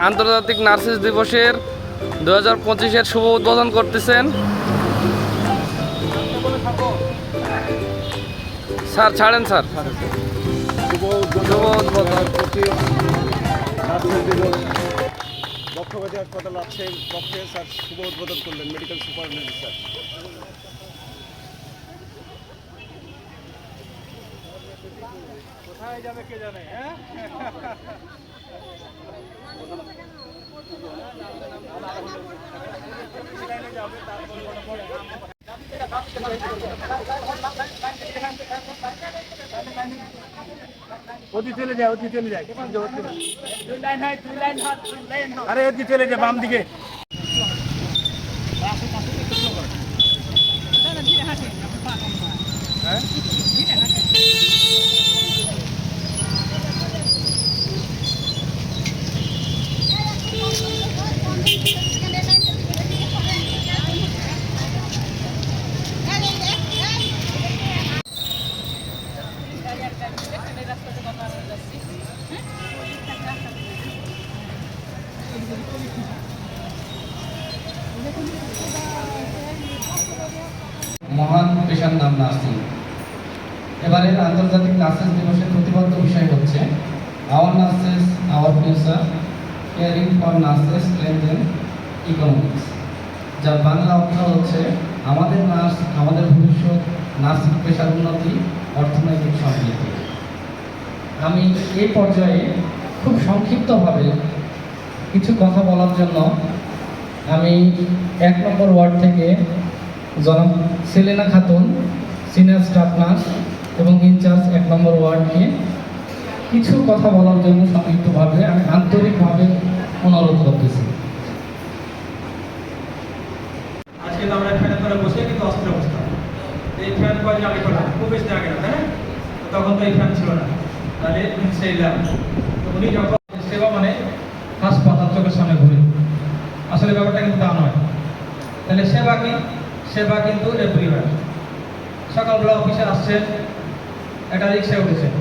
আন্তর্জাতিক নার্সেস দিবসের 2025-এর শুভ উদ্বোধন করতেছেন। স্যার ছাড়েন স্যার। শুভ উদ্বোধন বক্ষব্যাধি হাসপাতাল রাজশাহীর পক্ষে স্যার শুভ উদ্বোধন করলেন মেডিকেল সুপারিনটেন্ডেন্ট স্যার। কোথায় যাবে কে জানে। হ্যাঁ ওদি চলে যায় আরে ওদি চলে যায় বাম দিকে। হ্যাঁ মহান পেশার নাম নার্সিং। এবারের আন্তর্জাতিক নার্সেস দিবসের প্রতিপাদ্য বিষয় হচ্ছে our nurses our future, caring for nurses strengthen economics, যার বাংলা অর্থ হচ্ছে আমাদের নার্স আমাদের ভবিষ্যৎ, নার্সিং পেশার উন্নতি, অর্থনৈতিক সমৃদ্ধি। আমি এই পর্যায়ে খুব সংক্ষিপ্তভাবে কিছু কথা বলার জন্য আমি 1 নম্বর ওয়ার্ড থেকে জনাব Selena Khatun, senior staff nurse এবং ইনচার্জ 1 নম্বর ওয়ার্ডকে কিছু কথা বলার জন্য সংক্ষিপ্তভাবে আমি আন্তরিকভাবে অনুরোধ করতেছি। আজকে তো আমরা ফ্যানের তলে বসে কিন্তু অস্থির অবস্থা। এই ফ্যান কয়েক আগে খোলা খুব বেশি আগে না, তাই না? তখন তো এই ফ্যান ছিল না, তাহলে সেই ল্যাব উনি যখন সেবা মানে হাসপাতাল চোখের সামনে ঘুরে, আসলে ব্যাপারটা কিন্তু তা নয়। তাহলে সেবা কি? সেবা কিন্তু এভরিওয়্যার। সকালবেলা অফিসে আসছেন, একটা রিক্সায় উঠেছেন,